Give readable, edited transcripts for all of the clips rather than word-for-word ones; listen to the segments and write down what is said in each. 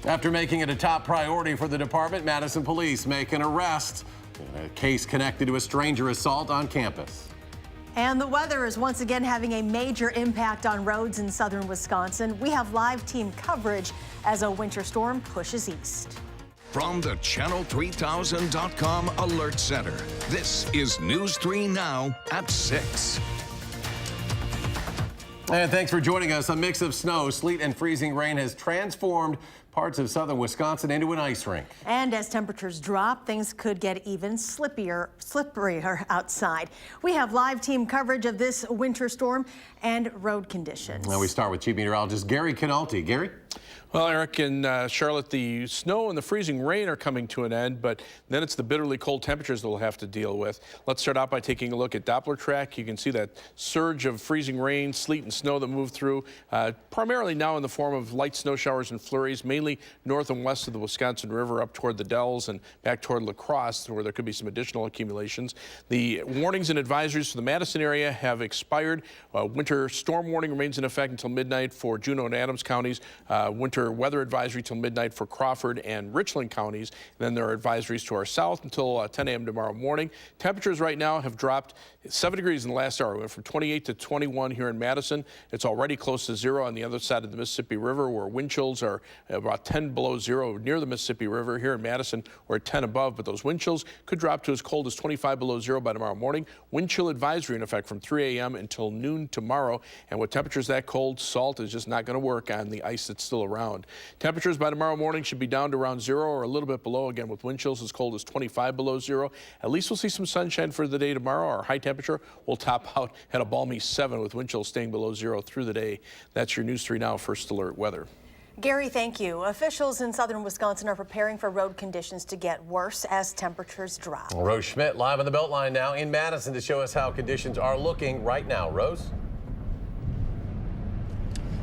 After making it a top priority for the department, Madison police make an arrest in a case connected to a stranger assault on campus. And the weather is once again having a major impact on roads in southern Wisconsin. We have live team coverage as a winter storm pushes east. From the Channel3000.com Alert Center, this is News 3 Now at 6. And thanks for joining us. A mix of snow, sleet, and freezing rain has transformed parts of southern Wisconsin into an ice rink. And as temperatures drop, things could get even slipperier outside. We have live team coverage of this winter storm and road conditions. Now we start with Chief Meteorologist Gary Canalti. Gary? Well, Eric and Charlotte, the snow and the freezing rain are coming to an end, but then it's the bitterly cold temperatures that we'll have to deal with. Let's start out by taking a look at Doppler track. You can see that surge of freezing rain, sleet, and snow that moved through, primarily now in the form of light snow showers and flurries, mainly north and west of the Wisconsin River up toward the Dells and back toward La Crosse, where there could be some additional accumulations. The warnings and advisories for the Madison area have expired. Winter storm warning remains in effect until midnight for Juneau and Adams counties. Winter weather advisory till midnight for Crawford and Richland counties. Then there are advisories to our south until 10 a.m. tomorrow morning. Temperatures right now have dropped 7 degrees in the last hour. We went from 28 to 21 here in Madison. It's already close to zero on the other side of the Mississippi River, where wind chills are about 10 below zero near the Mississippi River. Here in Madison, we're at 10 above, but those wind chills could drop to as cold as 25 below zero by tomorrow morning. Wind chill advisory in effect from 3 a.m. until noon tomorrow. And with temperatures that cold, salt is just not going to work on the ice that's still around. Temperatures by tomorrow morning should be down to around zero or a little bit below, again with wind chills as cold as 25 below zero. At least we'll see some sunshine for the day tomorrow. Our high temperature will top out at a balmy 7 with wind chills staying below zero through the day. That's your News 3 Now First Alert weather. Gary, thank you. Officials in southern Wisconsin are preparing for road conditions to get worse as temperatures drop. Rose Schmidt live on the Beltline now in Madison to show us how conditions are looking right now. Rose?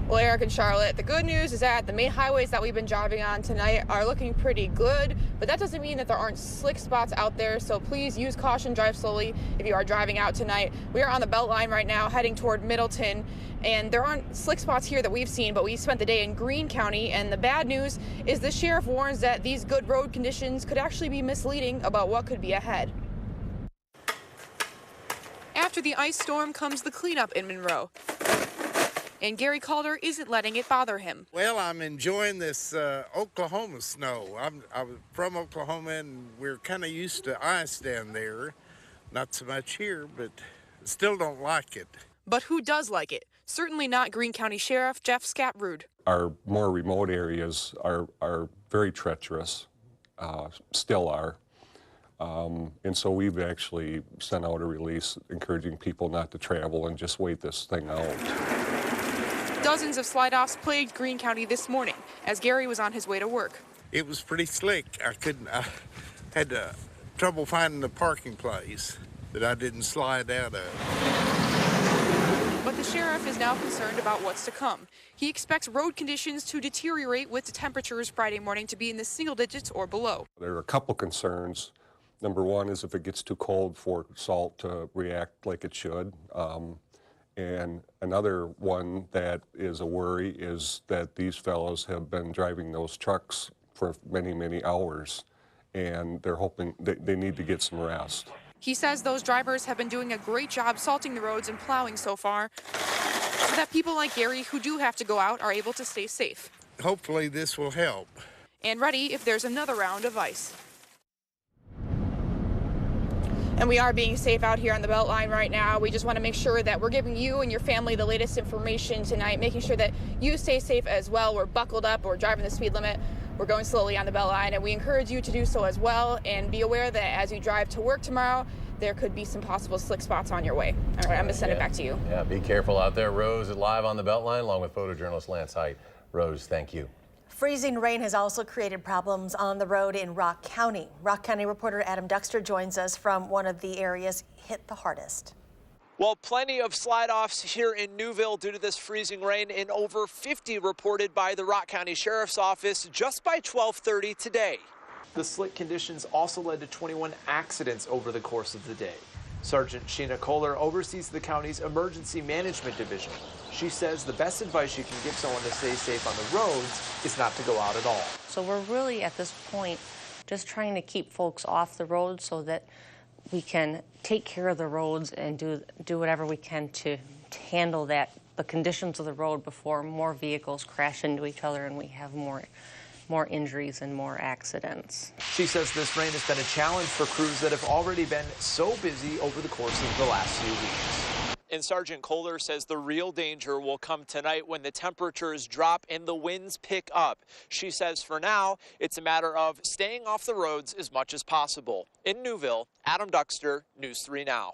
Well, Eric and Charlotte, the good news is that the main highways that we've been driving on tonight are looking pretty good, but that doesn't mean that there aren't slick spots out there, so please use caution, drive slowly if you are driving out tonight. We are on the Beltline right now heading toward Middleton, and there aren't slick spots here that we've seen, but we spent the day in Greene County, and the bad news is the sheriff warns that these good road conditions could actually be misleading about what could be ahead. After the ice storm comes the cleanup in Monroe. And Gary Calder isn't letting it bother him. Well, I'm enjoying this Oklahoma snow. I'm from Oklahoma, and we're kind of used to ice down there. Not so much here, but still don't like it. But who does like it? Certainly not Greene County Sheriff Jeff Scatrude. Our more remote areas are very treacherous, still are. And so we've actually sent out a release encouraging people not to travel and just wait this thing out. Dozens of slide-offs plagued Greene County this morning as Gary was on his way to work. It was pretty slick. I had trouble finding the parking place that I didn't slide out of. But the sheriff is now concerned about what's to come. He expects road conditions to deteriorate with the temperatures Friday morning to be in the single digits or below. There are a couple concerns. Number one is if it gets too cold for salt to react like it should. And another one that is a worry is that these fellows have been driving those trucks for many, many hours, and they're hoping they need to get some rest. He says those drivers have been doing a great job salting the roads and plowing so far, so that people like Gary who do have to go out are able to stay safe. Hopefully this will help. And ready if there's another round of ice. And we are being safe out here on the Beltline right now. We just want to make sure that we're giving you and your family the latest information tonight, making sure that you stay safe as well. We're buckled up, we're driving the speed limit, we're going slowly on the Beltline, and we encourage you to do so as well. And be aware that as you drive to work tomorrow, there could be some possible slick spots on your way. All right, I'm going to send it back to you. Yeah, be careful out there. Rose is live on the Beltline along with photojournalist Lance Height. Rose, thank you. Freezing rain has also created problems on the road in Rock County. Rock County reporter Adam Duxter joins us from one of the areas hit the hardest. Well, plenty of slide-offs here in Newville due to this freezing rain, and over 50 reported by the Rock County Sheriff's Office just by 12:30 today. The slick conditions also led to 21 accidents over the course of the day. Sergeant Sheena Kohler oversees the county's emergency management division. She says the best advice you can give someone to stay safe on the roads is not to go out at all. So we're really at this point just trying to keep folks off the road so that we can take care of the roads and do whatever we can to handle the conditions of the road before more vehicles crash into each other and we have more injuries and more accidents. She says this rain has been a challenge for crews that have already been so busy over the course of the last few weeks. And Sergeant Kohler says the real danger will come tonight when the temperatures drop and the winds pick up. She says for now, it's a matter of staying off the roads as much as possible. In Newville, Adam Duxter, News 3 Now.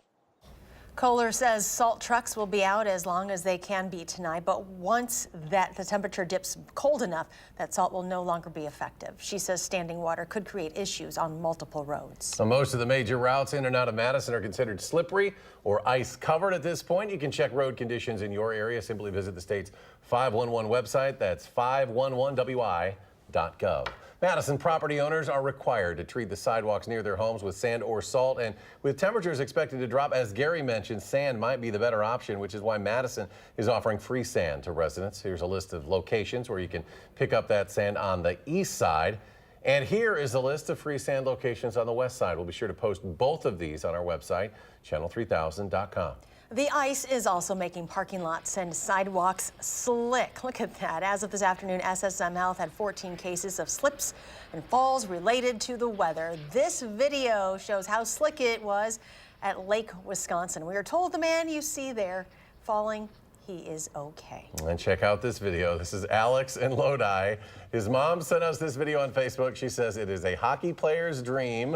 Kohler says salt trucks will be out as long as they can be tonight, but once the temperature dips cold enough, that salt will no longer be effective. She says standing water could create issues on multiple roads. So most of the major routes in and out of Madison are considered slippery or ice covered at this point. You can check road conditions in your area. Simply visit the state's 511 website. That's 511wi.gov. Madison property owners are required to treat the sidewalks near their homes with sand or salt, and with temperatures expected to drop, as Gary mentioned, sand might be the better option, which is why Madison is offering free sand to residents. Here's a list of locations where you can pick up that sand on the east side. And here is a list of free sand locations on the west side. We'll be sure to post both of these on our website, channel3000.com. The ice is also making parking lots and sidewalks slick. Look at that. As of this afternoon, SSM Health had 14 cases of slips and falls related to the weather. This video shows how slick it was at Lake, Wisconsin. We are told the man you see there falling, he is okay. And check out this video. This is Alex in Lodi. His mom sent us this video on Facebook. She says it is a hockey player's dream.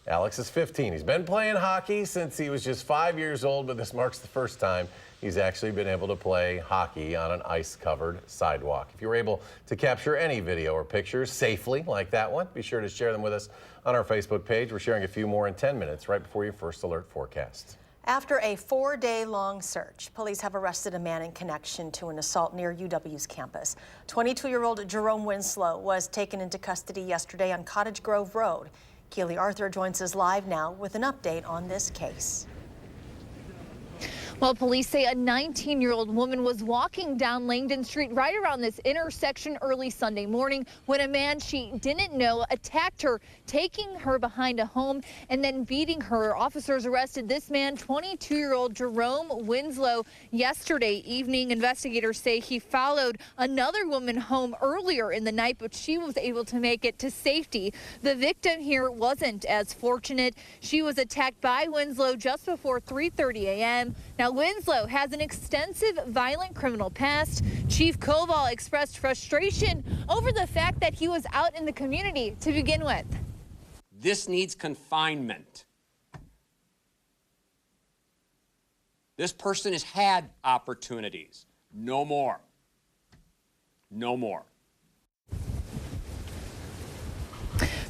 Alex is 15. He's been playing hockey since he was just 5 years old, but this marks the first time he's actually been able to play hockey on an ice-covered sidewalk. If you were able to capture any video or pictures safely like that one, be sure to share them with us on our Facebook page. We're sharing a few more in 10 minutes right before your first alert forecast. After a 4-day-long search, police have arrested a man in connection to an assault near UW's campus. 22-year-old Jerome Winslow was taken into custody yesterday on Cottage Grove Road. Keely Arthur joins us live now with an update on this case. Well, police say a 19-year-old woman was walking down Langdon Street right around this intersection early Sunday morning when a man she didn't know attacked her, taking her behind a home and then beating her. Officers arrested this man, 22-year-old Jerome Winslow, yesterday evening. Investigators say he followed another woman home earlier in the night, but she was able to make it to safety. The victim here wasn't as fortunate. She was attacked by Winslow just before 3:30 a.m. Now, Winslow has an extensive violent criminal past. Chief Koval expressed frustration over the fact that he was out in the community to begin with. This needs confinement. This person has had opportunities. No more. No more.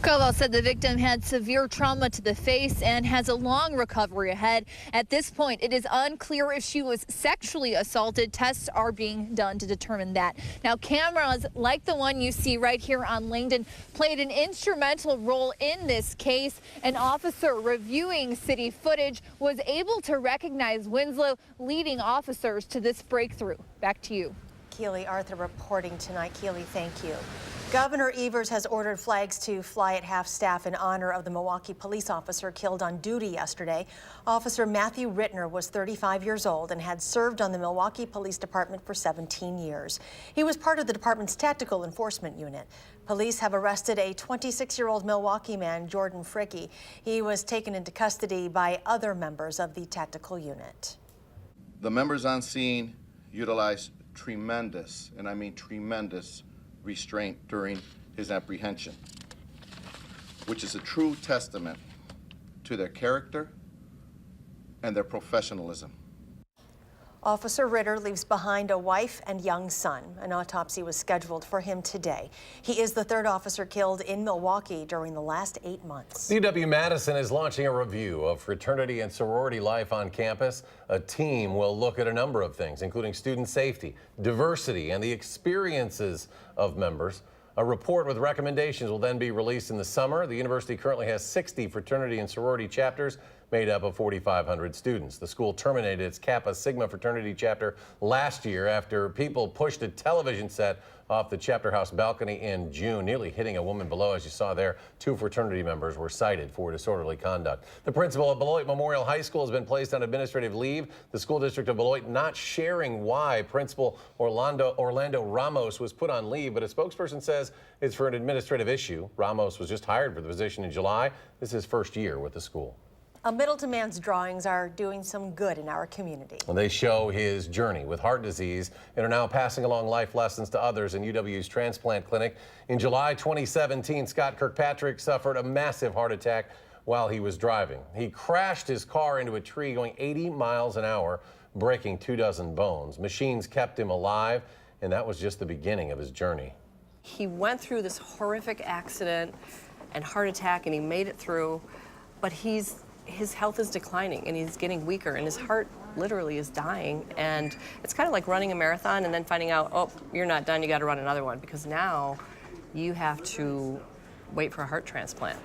Koval said the victim had severe trauma to the face and has a long recovery ahead. At this point, it is unclear if she was sexually assaulted. Tests are being done to determine that. Now, cameras like the one you see right here on Langdon played an instrumental role in this case. An officer reviewing city footage was able to recognize Winslow, leading officers to this breakthrough. Back to you. Keely Arthur reporting tonight. Keely, thank you. Governor Evers has ordered flags to fly at half-staff in honor of the Milwaukee police officer killed on duty yesterday. Officer Matthew Rittner was 35 years old and had served on the Milwaukee Police Department for 17 years. He was part of the department's tactical enforcement unit. Police have arrested a 26-year-old Milwaukee man, Jordan Fricke. He was taken into custody by other members of the tactical unit. The members on scene utilized tremendous, and I mean tremendous, restraint during his apprehension, which is a true testament to their character and their professionalism. Officer Ritter leaves behind a wife and young son. An autopsy was scheduled for him today. He is the third officer killed in Milwaukee during the last 8 months. UW-Madison is launching a review of fraternity and sorority life on campus. A team will look at a number of things, including student safety, diversity, and the experiences of members. A report with recommendations will then be released in the summer. The university currently has 60 fraternity and sorority chapters made up of 4,500 students. The school terminated its Kappa Sigma fraternity chapter last year after people pushed a television set off the chapter house balcony in June, nearly hitting a woman below. As you saw there, 2 fraternity members were cited for disorderly conduct. The principal of Beloit Memorial High School has been placed on administrative leave. The school district of Beloit not sharing why Principal Orlando Ramos was put on leave, but a spokesperson says it's for an administrative issue. Ramos was just hired for the position in July. This is his first year with the school. A Middleton man's drawings are doing some good in our community. They show his journey with heart disease and are now passing along life lessons to others in UW's transplant clinic. In July 2017, Scott Kirkpatrick suffered a massive heart attack while he was driving. He crashed his car into a tree going 80 miles an hour, breaking 24 bones. Machines kept him alive, and that was just the beginning of his journey. He went through this horrific accident and heart attack, and he made it through, but his health is declining and he's getting weaker and his heart literally is dying. And it's kind of like running a marathon and then finding out, oh, you're not done, you got to run another one, because now you have to wait for a heart transplant.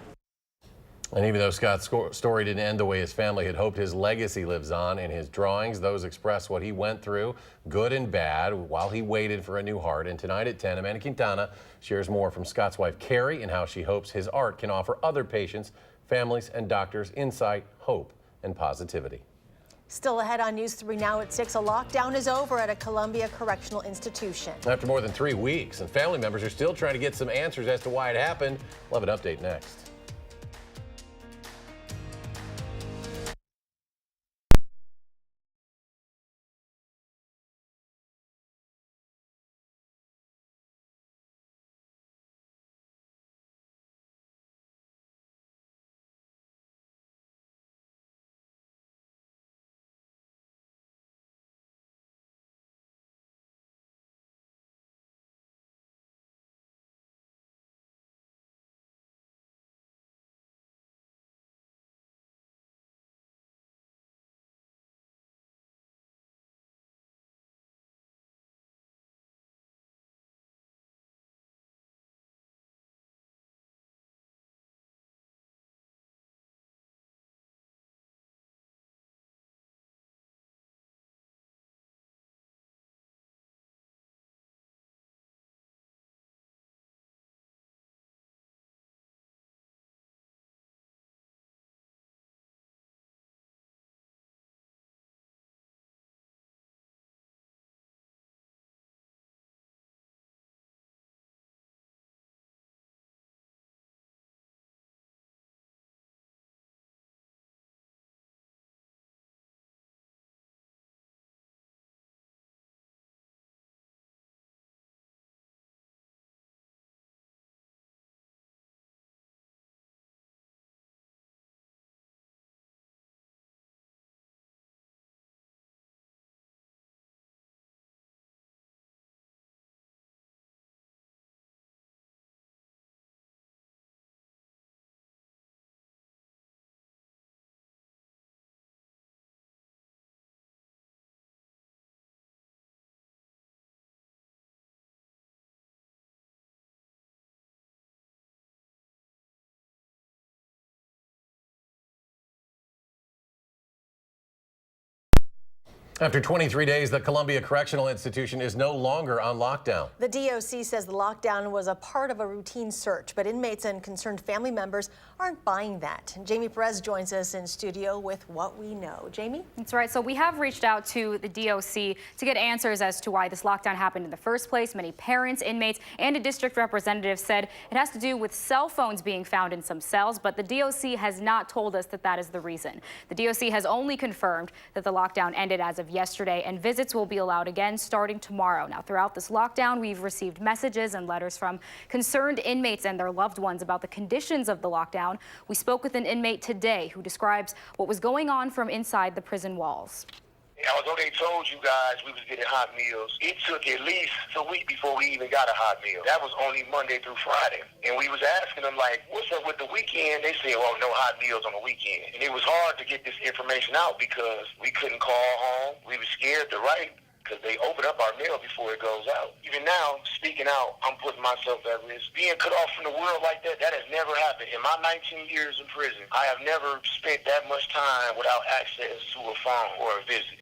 And even though Scott's story didn't end the way his family had hoped, his legacy lives on in his drawings. Those express what he went through, good and bad, while he waited for a new heart. And tonight at 10, Amanda Quintana shares more from Scott's wife, Carrie, and how she hopes his art can offer other patients, families, and doctors insight, hope, and positivity. Still ahead on News 3 now at 6, a lockdown is over at a Columbia Correctional Institution. After more than 3 weeks, and family members are still trying to get some answers as to why it happened. We'll have an update next. After 23 days, the Columbia Correctional Institution is no longer on lockdown. The DOC says the lockdown was a part of a routine search, but inmates and concerned family members aren't buying that. Jamie Perez joins us in studio with what we know. Jamie? That's right. So we have reached out to the DOC to get answers as to why this lockdown happened in the first place. Many parents, inmates, and a district representative said it has to do with cell phones being found in some cells, but the DOC has not told us that that is the reason. The DOC has only confirmed that the lockdown ended as of yesterday, and visits will be allowed again starting tomorrow. Now, throughout this lockdown, we've received messages and letters from concerned inmates and their loved ones about the conditions of the lockdown. We spoke with an inmate today who describes what was going on from inside the prison walls. Although they told you guys we was getting hot meals, it took at least a week before we even got a hot meal. That was only Monday through Friday. And we was asking them, like, what's up with the weekend? They said, well, no hot meals on the weekend. And it was hard to get this information out because we couldn't call home. We were scared to write because they open up our mail before it goes out. Even now, speaking out, I'm putting myself at risk. Being cut off from the world like that, that has never happened. In my 19 years in prison, I have never spent that much time without access to a phone or a visit.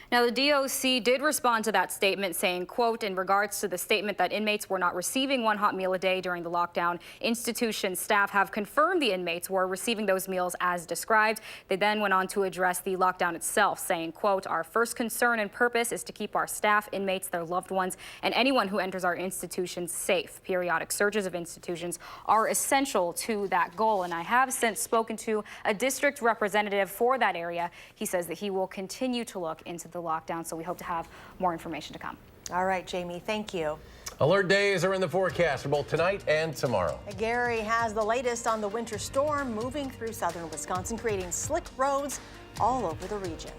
Now, the DOC did respond to that statement saying, quote, in regards to the statement that inmates were not receiving one hot meal a day during the lockdown, institution staff have confirmed the inmates were receiving those meals as described. They then went on to address the lockdown itself, saying, quote, our first concern and purpose is to keep our staff, inmates, their loved ones, and anyone who enters our institutions safe. Periodic searches of institutions are essential to that goal. And I have since spoken to a district representative for that area. He says that he will continue to look into the lockdown, so we hope to have more information to come. All right, Jamie, thank you. Alert days are in the forecast for both tonight and tomorrow. Gary has the latest on the winter storm moving through southern Wisconsin, creating slick roads all over the region.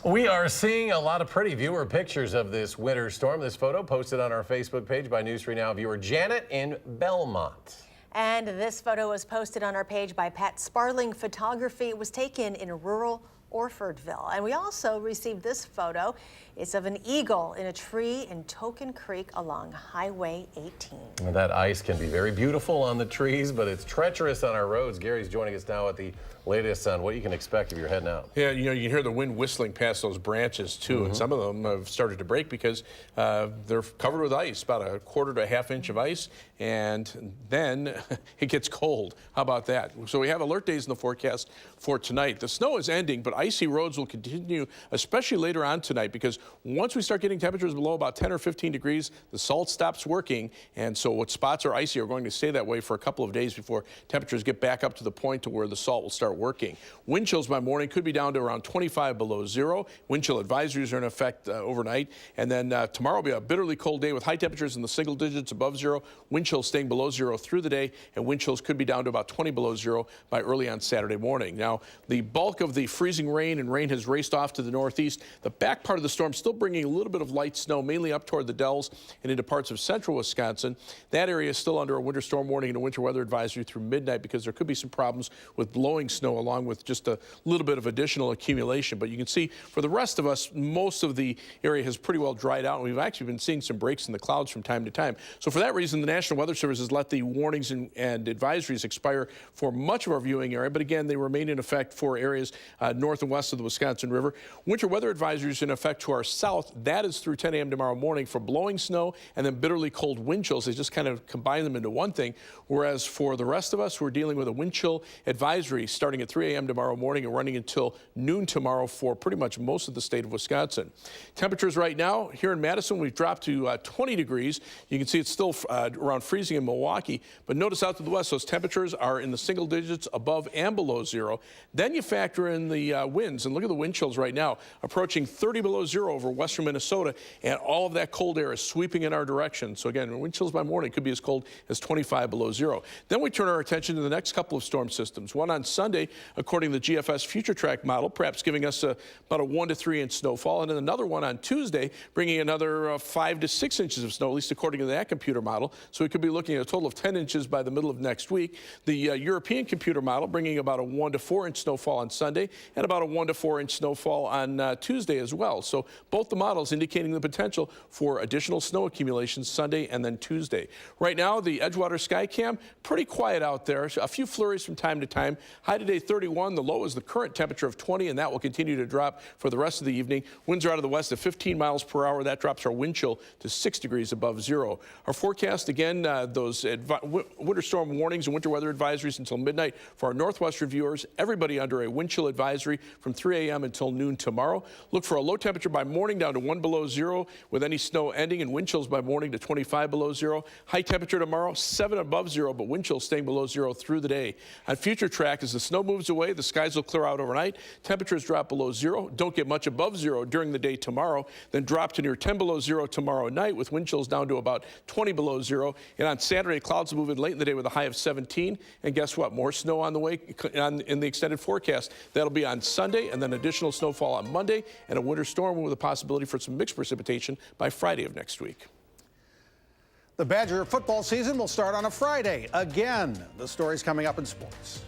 We are seeing a lot of pretty viewer pictures of this winter storm. This photo posted on our Facebook page by News 3 Now viewer Janet in Belmont. And this photo was posted on our page by Pat Sparling Photography. It was taken in rural Orfordville. And we also received this photo. It's of an eagle in a tree in Token Creek along Highway 18. And that ice can be very beautiful on the trees, but it's treacherous on our roads. Gary's joining us now at the latest on what you can expect if you're heading out. Yeah, you know, you can hear the wind whistling past those branches too, and some of them have started to break because they're covered with ice, about a quarter to a half inch of ice, and then it gets cold. How about that? So we have alert days in the forecast for tonight. The snow is ending, but icy roads will continue, especially later on tonight, because once we start getting temperatures below about 10 or 15 degrees, the salt stops working, and so what spots are icy are going to stay that way for a couple of days before temperatures get back up to the point to where the salt will start working. Wind chills by morning could be down to around 25 below zero. Wind chill advisories are in effect overnight, and then tomorrow will be a bitterly cold day with high temperatures in the single digits above zero. Wind chills staying below zero through the day, and wind chills could be down to about 20 below zero by early on Saturday morning. Now, the bulk of the freezing freezing rain, and rain has raced off to the northeast. The back part of the storm still bringing a little bit of light snow, mainly up toward the Dells and into parts of central Wisconsin. That area is still under a winter storm warning and a winter weather advisory through midnight because there could be some problems with blowing snow along with just a little bit of additional accumulation. But you can see for the rest of us, most of the area has pretty well dried out, and we've actually been seeing some breaks in the clouds from time to time. So for that reason, the National Weather Service has let the warnings and advisories expire for much of our viewing area, but again, they remain in effect for areas north and west of the Wisconsin River. Winter weather advisories in effect to our south. That is through 10 a.m. tomorrow morning for blowing snow and then bitterly cold wind chills. They just kind of combine them into one thing, whereas for the rest of us, we're dealing with a wind chill advisory starting at 3 a.m. tomorrow morning and running until noon tomorrow for pretty much most of the state of Wisconsin. Temperatures right now here in Madison, we've dropped to 20 degrees. You can see it's still around freezing in Milwaukee, but notice out to the west, those temperatures are in the single digits above and below zero. Then you factor in the winds, and look at the wind chills right now, approaching 30 below zero over western Minnesota, and all of that cold air is sweeping in our direction. So again, wind chills by morning could be as cold as 25 below zero. Then we turn our attention to the next couple of storm systems. One on Sunday, according to the GFS Future Track model, perhaps giving us about a 1 to 3 inch snowfall, and then another one on Tuesday, bringing another 5 to 6 inches of snow, at least according to that computer model. So we could be looking at a total of 10 inches by the middle of next week. The European computer model bringing about a 1 to 4 inch snowfall on Sunday and about a 1 to 4 inch snowfall on Tuesday as well. So both the models indicating the potential for additional snow accumulation Sunday and then Tuesday. Right now, the Edgewater Skycam, pretty quiet out there. A few flurries from time to time. High today 31. The low is the current temperature of 20, and that will continue to drop for the rest of the evening. Winds are out of the west at 15 miles per hour. That drops our wind chill to 6 degrees above zero. Our forecast, again, those winter storm warnings and winter weather advisories until midnight for our northwestern viewers. Everybody under a wind chill advisory from 3 a.m. until noon tomorrow. Look for a low temperature by morning down to 1 below zero with any snow ending, and wind chills by morning to 25 below zero. High temperature tomorrow, 7 above zero, but wind chills staying below zero through the day. On Future Track, as the snow moves away, the skies will clear out overnight. Temperatures drop below zero, don't get much above zero during the day tomorrow, then drop to near 10 below zero tomorrow night with wind chills down to about 20 below zero. And on Saturday, clouds will move in late in the day with a high of 17. And guess what? More snow on the way in the extended forecast. That'll be on Sunday, and then additional snowfall on Monday, and a winter storm with a possibility for some mixed precipitation by Friday of next week. The Badger football season will start on a Friday again. The story's coming up in sports.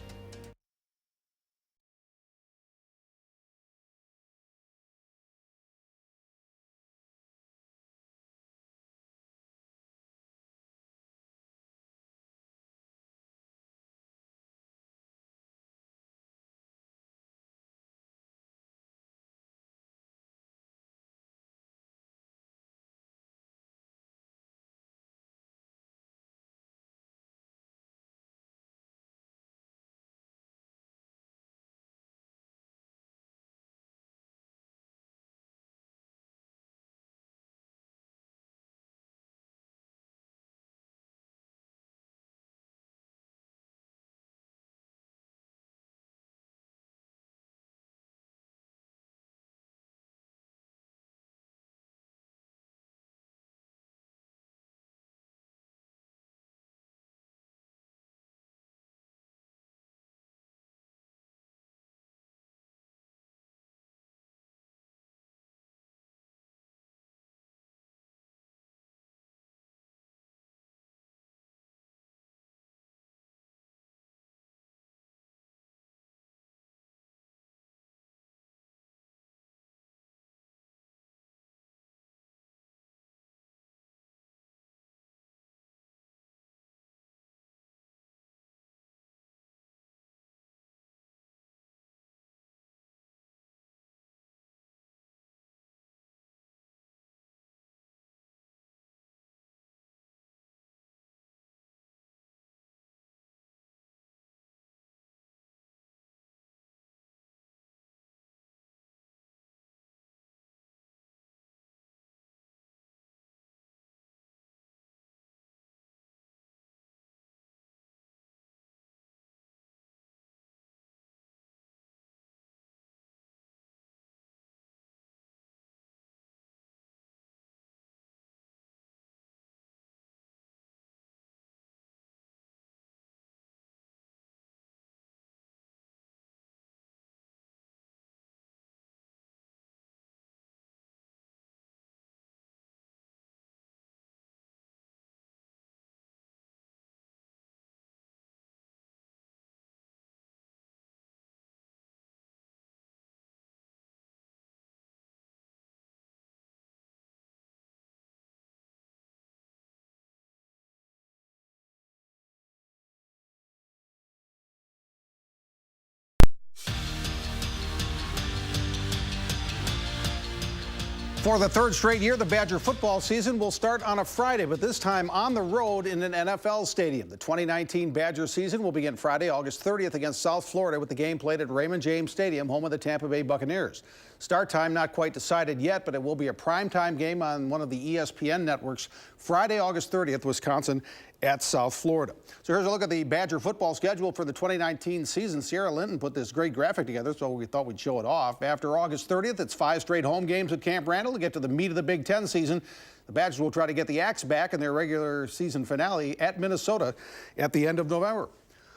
For the third straight year, the Badger football season will start on a Friday, but this time on the road in an NFL stadium. The 2019 Badger season will begin Friday, August 30th against South Florida with the game played at Raymond James Stadium, home of the Tampa Bay Buccaneers. Start time not quite decided yet, but it will be a primetime game on one of the ESPN networks Friday, August 30th, Wisconsin at South Florida. So here's a look at the Badger football schedule for the 2019 season. Sierra Linton put this great graphic together, so we thought we'd show it off. After August 30th, it's 5 straight home games at Camp Randall to get to the meat of the Big Ten season. The Badgers will try to get the Axe back in their regular season finale at Minnesota at the end of November.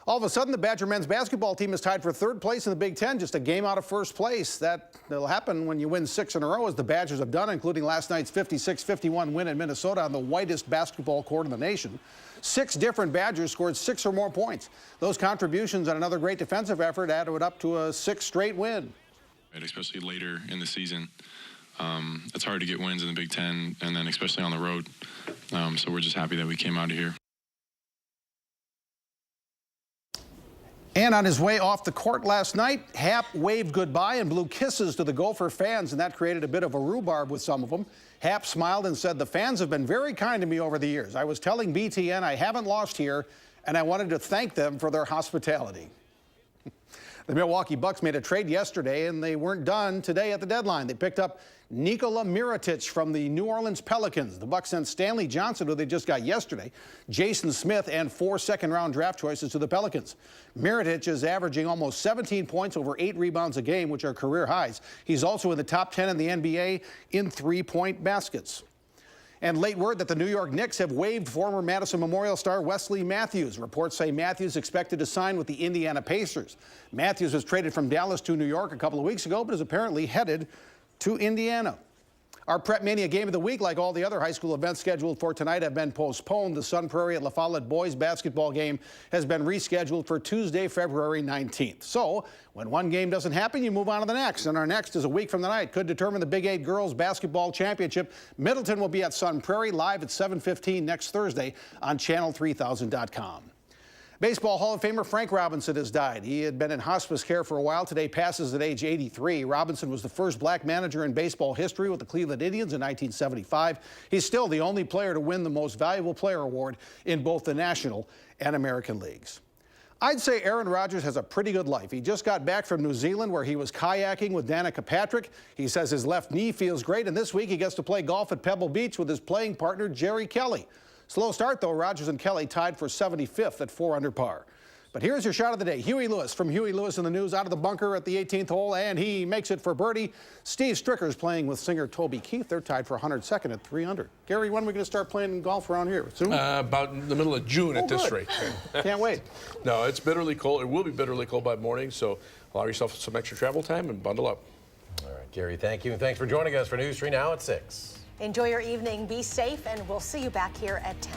All of a sudden, the Badger men's basketball team is tied for third place in the Big Ten, just a game out of first place. That'll happen when you win 6 in a row, as the Badgers have done, including last night's 56-51 win in Minnesota on the whitest basketball court in the nation. 6 different Badgers scored 6 or more points. Those contributions and another great defensive effort added up to a 6th straight win. Especially later in the season. It's hard to get wins in the Big Ten, and then especially on the road. So we're just happy that we came out of here. And on his way off the court last night, Hap waved goodbye and blew kisses to the Gopher fans, and that created a bit of a rhubarb with some of them. Hap smiled and said, "The fans have been very kind to me over the years. I was telling BTN I haven't lost here, and I wanted to thank them for their hospitality." The Milwaukee Bucks made a trade yesterday, and they weren't done today at the deadline. They picked up Nikola Mirotic from the New Orleans Pelicans. The Bucks sent Stanley Johnson, who they just got yesterday, Jason Smith, and 4 second-round draft choices to the Pelicans. Mirotic is averaging almost 17 points over 8 rebounds a game, which are career highs. He's also in the top 10 in the NBA in three-point baskets. And late word that the New York Knicks have waived former Madison Memorial star Wesley Matthews. Reports say Matthews expected to sign with the Indiana Pacers. Matthews was traded from Dallas to New York a couple of weeks ago, but is apparently headed to Indiana. Our Prep Mania Game of the Week, like all the other high school events scheduled for tonight, have been postponed. The Sun Prairie at La Follette boys basketball game has been rescheduled for Tuesday, February 19th. So when one game doesn't happen, you move on to the next. And our next is a week from tonight. Could determine the Big 8 girls basketball championship. Middleton will be at Sun Prairie live at 7:15 next Thursday on channel3000.com. Baseball Hall of Famer Frank Robinson has died. He had been in hospice care for a while. Today passes at age 83. Robinson was the first black manager in baseball history with the Cleveland Indians in 1975. He's still the only player to win the Most Valuable Player award in both the National and American leagues. I'd say Aaron Rodgers has a pretty good life. He just got back from New Zealand, where he was kayaking with Danica Patrick. He says his left knee feels great, and this week he gets to play golf at Pebble Beach with his playing partner, Jerry Kelly. Slow start, though. Rodgers and Kelly tied for 75th at 4 under par. But here's your shot of the day. Huey Lewis from Huey Lewis in the News out of the bunker at the 18th hole, and he makes it for birdie. Steve Stricker's playing with singer Toby Keith. They're tied for 102nd at 3 under. Gary, when are we going to start playing golf around here? Soon? About in the middle of June at this rate. Can't wait. No, it's bitterly cold. It will be bitterly cold by morning, so allow yourself some extra travel time and bundle up. All right, Gary, thank you, and thanks for joining us for News 3 Now at 6. Enjoy your evening. Be safe, and we'll see you back here at 10.